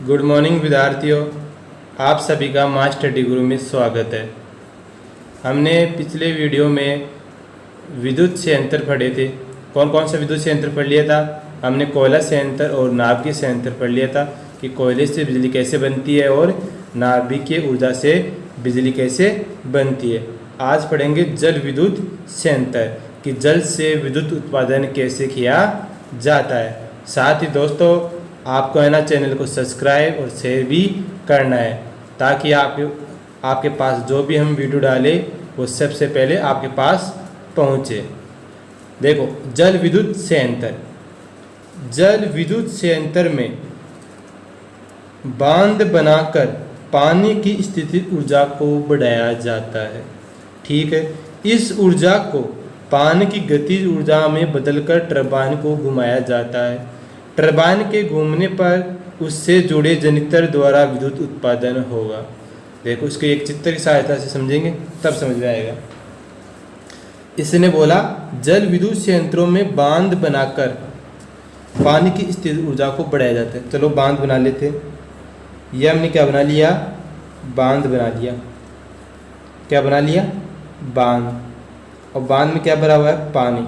Good morning विद्यार्थियों, आप सभी का माँ स्टडी गुरु में स्वागत है। हमने पिछले वीडियो में विद्युत संयंत्र पढ़े थे। कौन कौन सा विद्युत संयंत्र पढ़ लिया था? हमने कोयला संयंत्र और नाभिकीय संयंत्र पढ़ लिया था कि कोयले से बिजली कैसे बनती है और नाभिकीय ऊर्जा से बिजली कैसे बनती है। आज पढ़ेंगे जल विद्युत संयंत्र कि जल से विद्युत उत्पादन कैसे किया जाता है। साथ ही दोस्तों, आपको है ना चैनल को सब्सक्राइब और शेयर भी करना है ताकि आपके पास जो भी हम वीडियो डालें वो सबसे पहले आपके पास पहुँचे। देखो, जल विद्युत संयंत्र में बांध बनाकर पानी की स्थितिज ऊर्जा को बढ़ाया जाता है। ठीक है, इस ऊर्जा को पानी की गतिज ऊर्जा में बदलकर टरबाइन को घुमाया जाता है। टरबाइन के घूमने पर उससे जुड़े जनरेटर द्वारा विद्युत उत्पादन होगा। देखो, इसको एक चित्र की सहायता से समझेंगे तब समझ में आएगा। इसने बोला जल विद्युत संयंत्रों में बांध बनाकर पानी की स्थितिज ऊर्जा को बढ़ाया जाता है। चलो बांध बना लेते हैं। यह हमने क्या बना लिया? बांध बना लिया। क्या बना लिया? बांध। और बांध में क्या भरा हुआ है? पानी।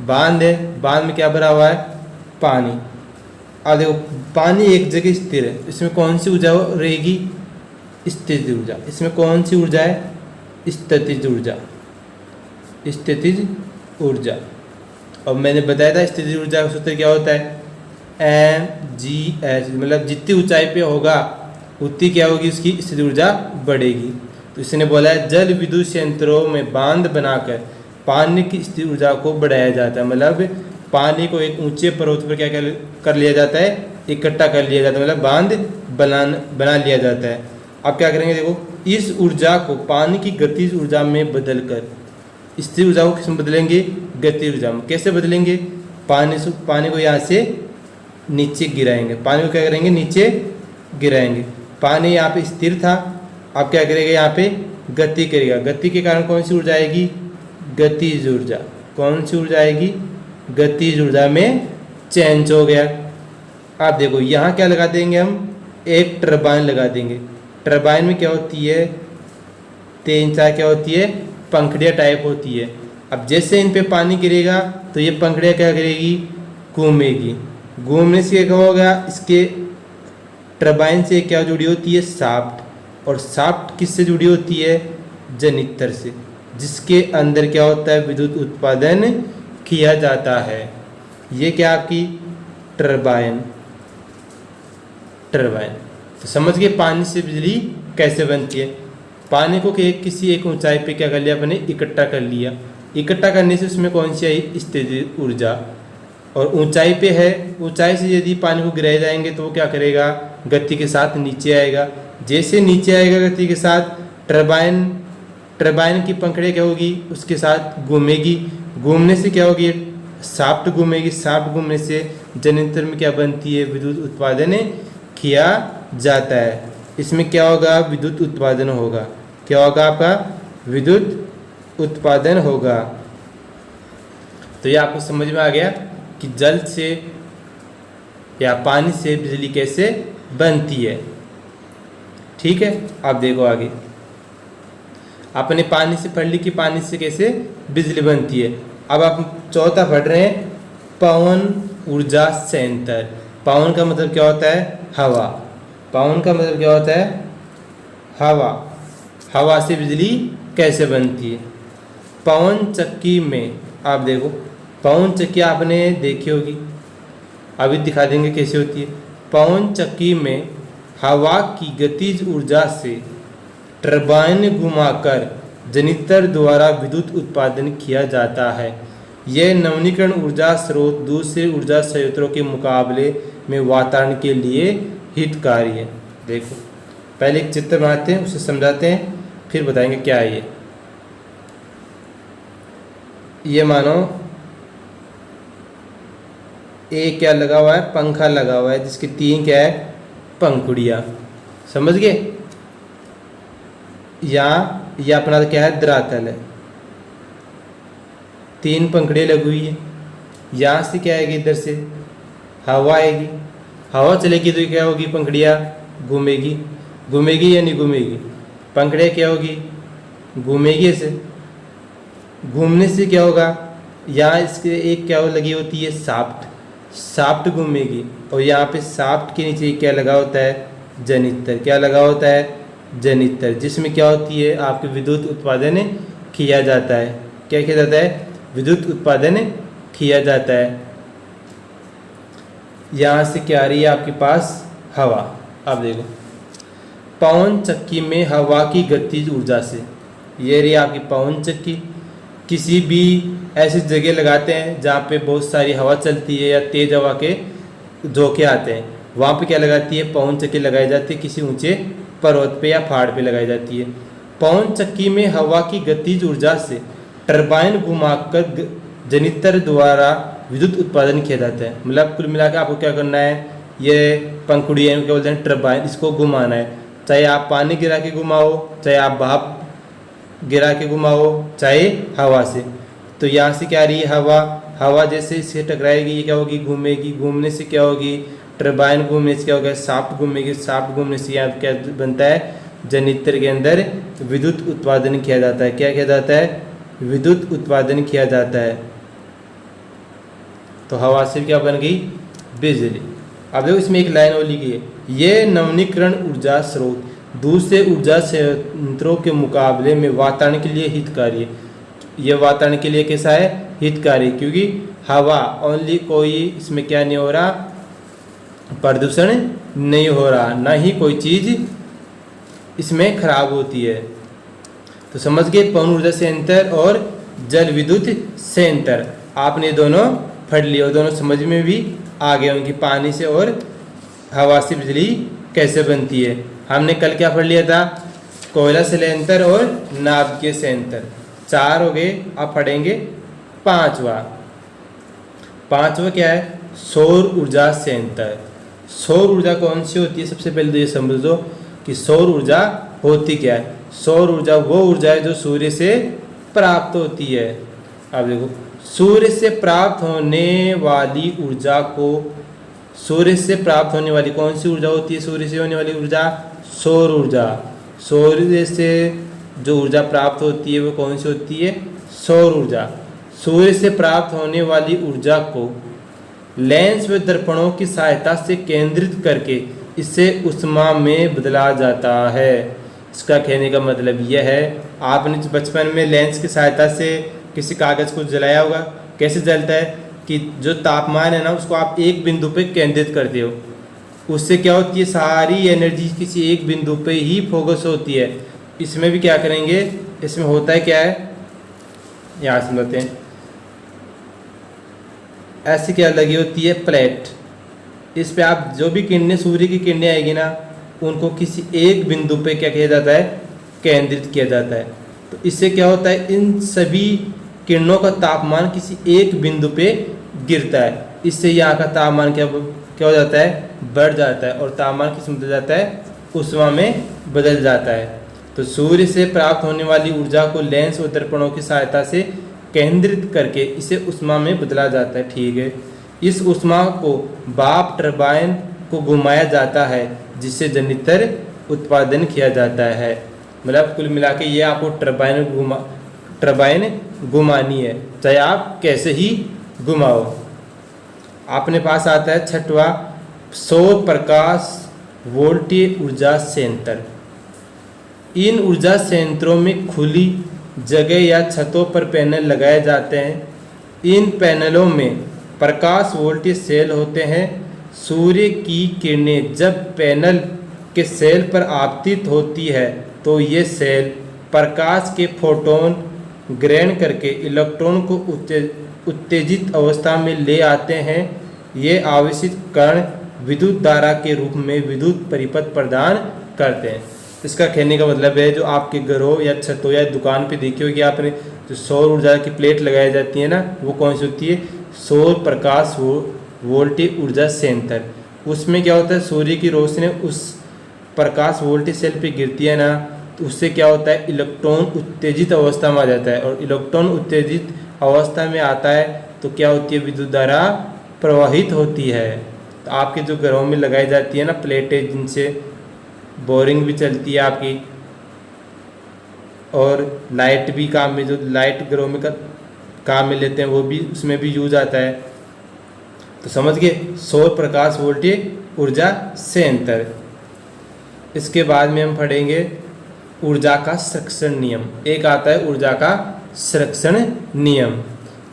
बांध है, बांध में क्या भरा हुआ है? पानी। अब देखो, पानी एक जगह स्थिर है, इसमें कौन सी ऊर्जा रहेगी? स्थितिज ऊर्जा। इसमें कौन सी ऊर्जा है? स्थितिज ऊर्जा। स्थितिज ऊर्जा। और मैंने बताया था स्थितिज ऊर्जा का सूत्र क्या होता है? mgh, मतलब जितनी ऊंचाई पे होगा उतनी क्या होगी? उसकी स्थितिज ऊर्जा बढ़ेगी। तो इसने बोला है जल विद्युत संयंत्रों में बांध बनाकर पानी की स्थितिज ऊर्जा को बढ़ाया जाता है। मतलब पानी को एक ऊंचे पर्वत पर क्या कर लिया जाता है? इकट्ठा कर लिया जाता है, मतलब बांध बना लिया जाता है। अब क्या करेंगे? देखो, इस ऊर्जा को पानी की गतिज ऊर्जा में बदलकर स्थितिज ऊर्जा को किसमें बदलेंगे? गतिज ऊर्जा में। कैसे बदलेंगे? पानी को यहाँ से नीचे गिराएंगे। पानी को क्या करेंगे? नीचे गिराएंगे। पानी यहाँ पे स्थिर था, अब क्या करेगा? यहाँ पे गति करेगा। गति के कारण कौन सी ऊर्जा आएगी? गतिज ऊर्जा। कौन सी ऊर्जा आएगी? गतिज ऊर्जा में चेंज हो गया। आप देखो, यहाँ क्या लगा देंगे हम? एक टरबाइन लगा देंगे। टरबाइन में क्या होती है? तीन चार क्या होती है? पंखड़ियाँ टाइप होती है। अब जैसे इन पे पानी गिरेगा तो ये पंखड़ियाँ क्या करेगी? घूमेगी। घूमने से क्या होगा? इसके टरबाइन से क्या जुड़ी होती है? शाफ्ट। और शाफ्ट किससे जुड़ी होती है? जनरेटर से, जिसके अंदर क्या होता है? विद्युत उत्पादन किया जाता है। ये क्या आपकी टरबाइन। तो समझ गए पानी से बिजली कैसे बनती है। पानी को किसी एक ऊंचाई पे क्या कर लिया? अपने इकट्ठा कर लिया। इकट्ठा करने से उसमें कौन सी आई? स्थितिज ऊर्जा। और ऊंचाई पे है, ऊंचाई से यदि पानी को गिराए जाएंगे तो वो क्या करेगा? गति के साथ नीचे आएगा। जैसे नीचे आएगा गति के साथ, टरबाइन की पंखड़ियाँ क्या होगी? उसके साथ घूमेगी। घूमने से क्या होगी? शाफ्ट घूमेगी। शाफ्ट घूमने से जनरेटर में क्या बनती है? विद्युत उत्पादन किया जाता है। इसमें क्या होगा? विद्युत उत्पादन होगा। क्या होगा? आपका विद्युत उत्पादन होगा। तो ये आपको समझ में आ गया कि जल से या पानी से बिजली कैसे बनती है। ठीक है, अब देखो आगे। आपने पानी से पढ़ ली कि पानी से कैसे बिजली बनती है। अब आप चौथा पढ़ रहे हैं, पवन ऊर्जा संयंत्र। पवन का मतलब क्या होता है? हवा। पवन का मतलब क्या होता है? हवा। हवा से बिजली कैसे बनती है? पवन चक्की में आप देखो, पवन चक्की आपने देखी होगी, अभी दिखा देंगे कैसे होती है। पवन चक्की में हवा की गतिज ऊर्जा से टरबाइन घुमाकर जनरेटर द्वारा विद्युत उत्पादन किया जाता है। यह नवीनीकरण ऊर्जा स्रोत दूसरे ऊर्जा संयंत्रों के मुकाबले में वातावरण के लिए हितकारी है। देखो, पहले एक चित्र बनाते हैं, उसे समझाते हैं, फिर बताएंगे क्या है ये मानो एक क्या लगा हुआ है? पंखा लगा हुआ है, जिसकी तीन क्या है? पंखुड़ियाँ। समझ गए? यहाँ यह अपना क्या है? धरातल है। तीन पंखड़ियाँ लगी हुई है। यहाँ से क्या आएगी? इधर से हवा आएगी। हवा चलेगी तो क्या होगी, पंखुड़ियाँ घूमेगी, घूमेगी या नहीं घूमेगी, पंखुड़ियाँ क्या होगी, घूमेगी। ऐसे घूमने से क्या होगा, यहाँ इसके एक क्या लगी होती है, साफ्ट, साफ्ट घूमेगी। और यहाँ पे साफ्ट के नीचे क्या लगा होता है, जनित्र। क्या लगा होता है, जनित्र, जिसमें क्या होती है, आपके विद्युत उत्पादन किया जाता है। क्या किया जाता है, विद्युत उत्पादन किया जाता है। यहाँ से क्या आ रही है आपके पास, हवा। अब देखो, पवन चक्की में हवा की गतिज ऊर्जा से, ये रही आपकी पवन चक्की। किसी भी ऐसी जगह लगाते हैं जहाँ पे बहुत सारी हवा चलती है या तेज हवा के झोंके आते हैं, वहाँ पे क्या लगाती है, पवन चक्की लगाई जाती है। किसी ऊंचे पर्वत पे या पहाड़ पे लगाई जाती है। पवन चक्की में हवा की गतिज ऊर्जा से टरबाइन घुमाकर जनित्र द्वारा विद्युत उत्पादन किया जाता है। मतलब कुल मिलाकर आपको क्या करना है, ये पंखुड़ियाँ क्या बोलते हैं, टरबाइन, इसको घुमाना है। चाहे आप पानी गिरा के घुमाओ, चाहे आप भाप गिरा के घुमाओ, चाहे हवा से। तो यहाँ से क्या आ रही है, हवा। हवा जैसे इससे टकराएगी, ये क्या होगी, घूमेगी। घूमने से क्या होगी, टरबाइन घूमने से क्या होगा, साफ्ट घूमेगी। साफ्ट घूमने से यहाँ क्या बनता है, जनित्र के अंदर विद्युत उत्पादन किया जाता है। क्या किया जाता है, विद्युत उत्पादन किया जाता है। तो हवा से क्या बन गई, बिजली। अब देखो इसमें एक लाइन और लिखी है, ये नवीनीकरण ऊर्जा स्रोत दूसरे ऊर्जा संयंत्रों के मुकाबले में वातावरण के लिए हितकारी है। यह वातावरण के लिए कैसा है, हितकारी, क्योंकि हवा ओनली, कोई इसमें क्या नहीं हो रहा, प्रदूषण नहीं हो रहा, ना ही कोई चीज़ इसमें खराब होती है। तो समझ गए, पवन ऊर्जा संयंत्र और जल विद्युत संयंत्र, आपने दोनों पढ़ लिए और दोनों समझ में भी आ गए उनकी, पानी से और हवा से बिजली कैसे बनती है। हमने कल क्या पढ़ लिया था, कोयला संयंत्र और नाभिकीय संयंत्र, 4 हो गए। अब पढ़ेंगे पांचवा क्या है, सौर ऊर्जा संयंत्र। सौर ऊर्जा कौन सी होती है, सबसे पहले तो ये समझो कि सौर ऊर्जा होती क्या है। सौर ऊर्जा वो ऊर्जा है जो सूर्य से प्राप्त होती है। अब देखो, सूर्य से प्राप्त होने वाली ऊर्जा को, सूर्य से प्राप्त होने वाली कौन सी ऊर्जा होती है, सूर्य से होने वाली ऊर्जा सौर ऊर्जा। सूर्य से जो ऊर्जा प्राप्त होती है वो कौन सी होती है, सौर ऊर्जा। सूर्य से प्राप्त होने वाली ऊर्जा को लेंस व दर्पणों की सहायता से केंद्रित करके इसे ऊष्मा में बदला जाता है। इसका कहने का मतलब यह है, आपने बचपन में लेंस की सहायता से किसी कागज़ को जलाया होगा। कैसे जलता है कि जो तापमान है ना, उसको आप एक बिंदु पे केंद्रित करते हो, उससे क्या होती है, सारी एनर्जी किसी एक बिंदु पे ही फोकस होती है। इसमें भी क्या करेंगे, इसमें होता है क्या है, यहाँ समझते हैं। ऐसी क्या लगी होती है, प्लेट। इस पे आप जो भी किरणें, सूर्य की किरणें आएगी ना, उनको किसी एक बिंदु पे क्या किया जाता है, केंद्रित किया जाता है। तो इससे क्या होता है, इन सभी किरणों का तापमान किसी एक बिंदु पे गिरता है। इससे यहाँ का तापमान क्या हो जाता है, बढ़ जाता है, और तापमान किस में बदल जाता है, ऊष्मा में बदल जाता है। तो सूर्य से प्राप्त होने वाली ऊर्जा को लेंस और दर्पणों की सहायता से केंद्रित करके इसे ऊष्मा में बदला जाता है। ठीक है, इस ऊष्मा को भाप टरबाइन को घुमाया जाता है, जिससे जनित्र उत्पादन किया जाता है। मतलब कुल मिला के ये आपको टरबाइन घुमानी है, चाहे आप कैसे ही घुमाओ। अपने पास आता है छठवा, सौर प्रकाश वोल्टीय ऊर्जा संयंत्र। इन ऊर्जा संयंत्रों में खुली जगह या छतों पर पैनल लगाए जाते हैं। इन पैनलों में प्रकाश वोल्टेज सेल होते हैं। सूर्य की किरणें जब पैनल के सेल पर आपतित होती है तो ये सेल प्रकाश के फोटोन ग्रहण करके इलेक्ट्रॉन को उत्तेजित अवस्था में ले आते हैं। ये आवेशित कण विद्युत धारा के रूप में विद्युत परिपथ प्रदान करते हैं। इसका कहने का मतलब है, जो आपके घरों या छतों या दुकान पे देखी होगी आपने, जो सौर ऊर्जा की प्लेट लगाई जाती है ना, वो कौन सी होती है, सौर प्रकाश वोल्टेज ऊर्जा संयंत्र। उसमें क्या होता है, सूर्य की रोशनी उस प्रकाश वोल्टेज सेल पे गिरती है ना, तो उससे क्या होता है, इलेक्ट्रॉन उत्तेजित अवस्था में आ जाता है। और इलेक्ट्रॉन उत्तेजित अवस्था में आता है तो क्या होती है, विद्युत धारा प्रवाहित होती है। तो तो आपके जो घरों में लगाई जाती है ना प्लेटें, जिनसे बोरिंग भी चलती है आपकी, और लाइट भी काम में, जो लाइट घरों में काम में लेते हैं वो भी उसमें भी यूज आता है। तो समझ गए, सौर प्रकाश वोल्टेज ऊर्जा संयंत्र। इसके बाद में हम पढ़ेंगे ऊर्जा का संरक्षण नियम। एक आता है ऊर्जा का संरक्षण नियम।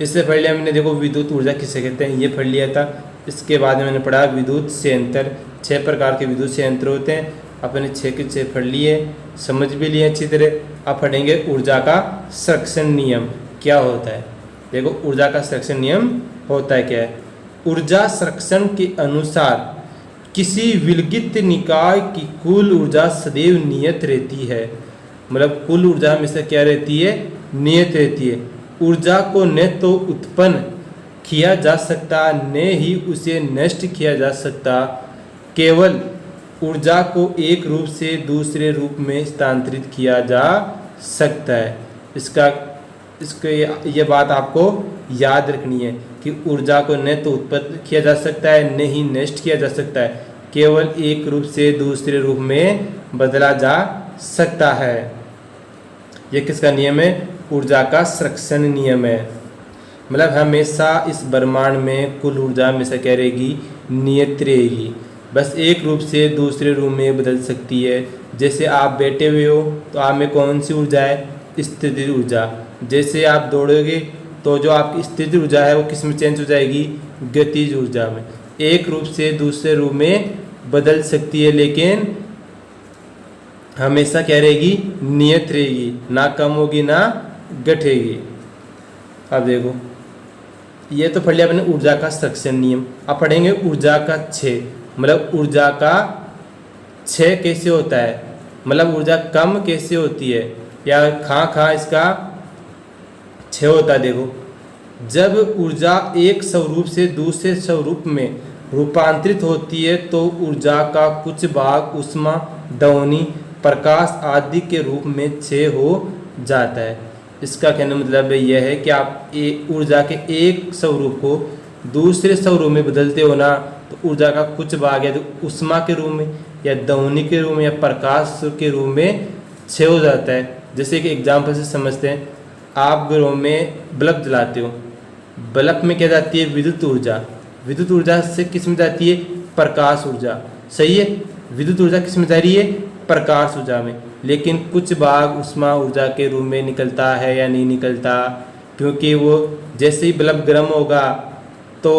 इससे पहले हमने देखो विद्युत ऊर्जा किसे कहते हैं ये पढ़ लिया था। इसके बाद में मैंने पढ़ा विद्युत संयंत्र। 6 प्रकार के विद्युत संयंत्र होते हैं, अपने 6 के 6 पढ़ लिए, समझ भी लिए अच्छी तरह। अब पढ़ेंगे ऊर्जा का संरक्षण नियम क्या होता है। देखो ऊर्जा का संरक्षण नियम होता है क्या है। ऊर्जा संरक्षण के अनुसार किसी विलगित निकाय की कुल ऊर्जा सदैव नियत रहती है। मतलब कुल ऊर्जा हमेशा क्या रहती है, नियत रहती है। ऊर्जा को न तो उत्पन्न किया जा सकता न ही उसे नष्ट किया जा सकता, केवल ऊर्जा को एक रूप से दूसरे रूप में स्थानांतरित किया जा सकता है। इसको ये बात आपको याद रखनी है कि ऊर्जा को न तो उत्पन्न किया जा सकता है न ही नष्ट किया जा सकता है, केवल एक रूप से दूसरे रूप में बदला जा सकता है। ये किसका नियम है, ऊर्जा का संरक्षण नियम है। मतलब हमेशा इस ब्रह्मांड में कुल ऊर्जा हमेशा क्या रहेगी, नियत रहेगी, बस एक रूप से दूसरे रूप में बदल सकती है। जैसे आप बैठे हुए हो तो आप में कौन सी ऊर्जा है, स्थिर ऊर्जा। जैसे आप दौड़ोगे तो जो आपकी स्थिर ऊर्जा है वो किस में चेंज हो जाएगी, गतिज ऊर्जा में। एक रूप से दूसरे रूप में बदल सकती है, लेकिन हमेशा क्या रहेगी, नियत रहेगी, ना कम होगी ना घटेगी। अब देखो ये तो पढ़ लिया अपने ऊर्जा का संरक्षण नियम। अब पढ़ेंगे ऊर्जा का क्षय। मतलब ऊर्जा का क्षय कैसे होता है, मतलब ऊर्जा कम कैसे होती है या खां इसका क्षय होता है। देखो जब ऊर्जा एक स्वरूप से दूसरे स्वरूप में रूपांतरित होती है तो ऊर्जा का कुछ भाग ऊष्मा, ध्वनि, प्रकाश आदि के रूप में क्षय हो जाता है। इसका कहने मतलब यह है कि आप ऊर्जा के एक स्वरूप को दूसरे स्वरूप में बदलते हो ना, तो ऊर्जा का कुछ भाग या तो ऊष्मा के रूप में या ध्वनि के रूप में या प्रकाश के रूप में क्षय हो जाता है। जैसे कि एग्जाम्पल से समझते हैं, आप घरों में बल्ब जलाते हो, बल्ब में क्या जाती है, विद्युत ऊर्जा। विद्युत ऊर्जा से किस में जाती है, प्रकाश ऊर्जा। सही है, विद्युत ऊर्जा किस में जा रही है, प्रकाश ऊर्जा में। लेकिन कुछ भाग ऊष्मा ऊर्जा के रूप में निकलता है या नहीं निकलता, क्योंकि वो जैसे ही बल्ब गर्म होगा तो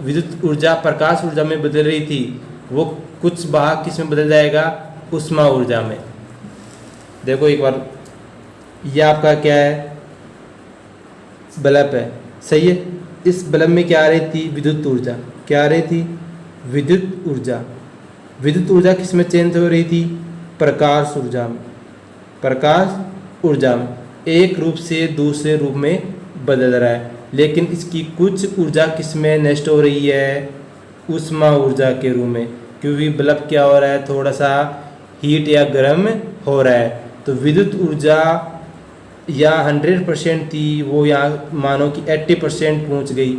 विद्युत ऊर्जा प्रकाश ऊर्जा में बदल रही थी, वो कुछ भाग किस में बदल जाएगा, ऊष्मा ऊर्जा में। देखो एक बार, ये आपका क्या है, बल्ब है, सही है। इस बल्ब में क्या आ रही थी, विद्युत ऊर्जा। क्या आ रही थी, विद्युत ऊर्जा। विद्युत ऊर्जा किस में चेंज हो रही थी, प्रकाश ऊर्जा में। प्रकाश ऊर्जा में एक रूप से दूसरे रूप में बदल रहा है, लेकिन इसकी कुछ ऊर्जा किस में नष्ट हो रही है, ऊष्मा ऊर्जा के रूप में, क्योंकि बल्ब क्या हो रहा है, थोड़ा सा हीट या गर्म हो रहा है। तो विद्युत ऊर्जा या 100% थी, वो यहाँ मानो कि 80% पहुँच गई,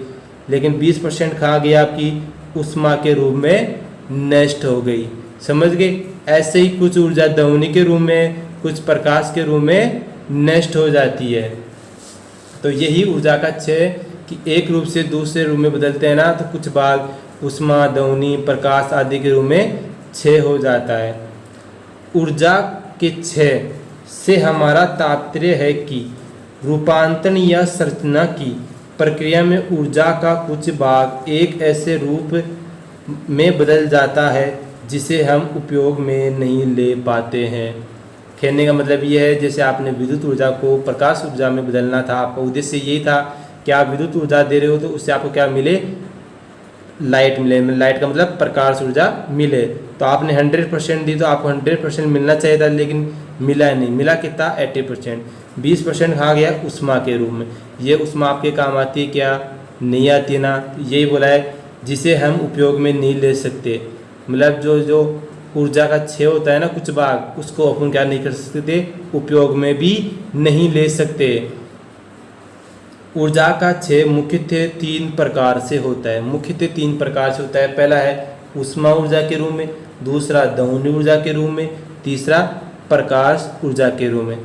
लेकिन 20% खा गया, आपकी ऊष्मा के रूप में नष्ट हो गई। समझ गए। ऐसे ही कुछ ऊर्जा ध्वनि के रूप में, कुछ प्रकाश के रूप में नष्ट हो जाती है। तो यही ऊर्जा का क्षय कि एक रूप से दूसरे रूप में बदलते हैं ना, तो कुछ भाग ऊष्मा, ध्वनि, प्रकाश आदि के रूप में क्षय हो जाता है। ऊर्जा के क्षय से हमारा तात्पर्य है कि रूपांतरण या संरचना की प्रक्रिया में ऊर्जा का कुछ भाग एक ऐसे रूप में बदल जाता है जिसे हम उपयोग में नहीं ले पाते हैं। कहने का मतलब ये है, जैसे आपने विद्युत ऊर्जा को प्रकाश ऊर्जा में बदलना था, आपका उद्देश्य यही था कि आप विद्युत ऊर्जा दे रहे हो तो उससे आपको क्या मिले, लाइट मिले। लाइट का मतलब प्रकाश ऊर्जा मिले। तो आपने 100% दी तो आपको 100% मिलना चाहिए था, लेकिन मिला नहीं। मिला कितना, 80%। 20% खा गया ऊष्मा के रूप में। ये ऊष्मा आपके काम आती है क्या, नहीं आती ना। यही बोला है जिसे हम उपयोग में नहीं ले सकते। मतलब जो ऊर्जा का क्षय होता है ना, कुछ भाग, उसको अपन क्या नहीं कर सकते, उपयोग में भी नहीं ले सकते। ऊर्जा का क्षय मुख्यतः 3 प्रकार से होता है। मुख्यतः 3 प्रकार से होता है। पहला है ऊष्मा ऊर्जा के रूप में, दूसरा दहन ऊर्जा के रूप में, तीसरा प्रकाश ऊर्जा के रूप में।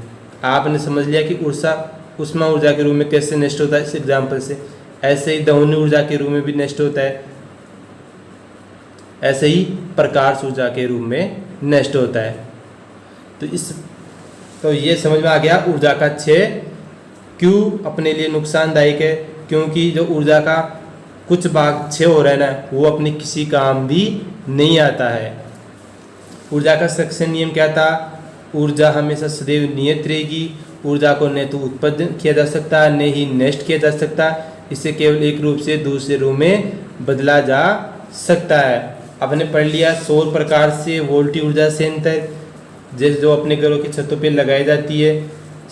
आपने समझ लिया कि ऊष्मा ऊर्जा के रूप में कैसे नष्ट होता है इस एग्जाम्पल से। ऐसे ही दहन ऊर्जा के रूप में भी नष्ट होता है, ऐसे ही प्रकाश ऊर्जा के रूप में नष्ट होता है। तो ये समझ में आ गया ऊर्जा का क्षय क्यों अपने लिए नुकसानदायक है। क्योंकि जो ऊर्जा का कुछ भाग क्षय हो रहा है ना, वो अपने किसी काम भी नहीं आता है। ऊर्जा का सक्सेन नियम क्या था? ऊर्जा हमेशा सदैव नियत रहेगी। ऊर्जा को न तो उत्पन्न किया जा सकता न ही नष्ट किया जा सकता, इसे केवल एक रूप से दूसरे रूप में बदला जा सकता है। आपने पढ़ लिया सौर प्रकाश से वोल्टी ऊर्जा संयंत्र, जैसे जो अपने घरों की छतों पे लगाई जाती है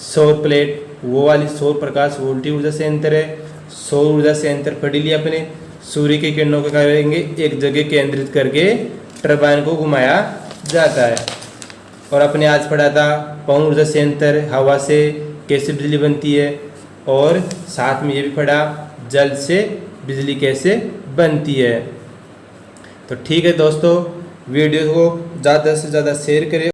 सौर प्लेट, वो वाली सौर प्रकाश वोल्टी ऊर्जा संयंत्र है। सौर ऊर्जा संयंत्र पढ़ लिया अपने। सूर्य की किरणों को करेंगे एक जगह केंद्रित करके टरबाइन को घुमाया जाता है। और अपने आज पढ़ा था पवन ऊर्जा संयंत्र, हवा से कैसे बिजली बनती है, और साथ में ये भी पढ़ा जल से बिजली कैसे बनती है। तो ठीक है दोस्तों, वीडियो को ज़्यादा से ज़्यादा शेयर करें।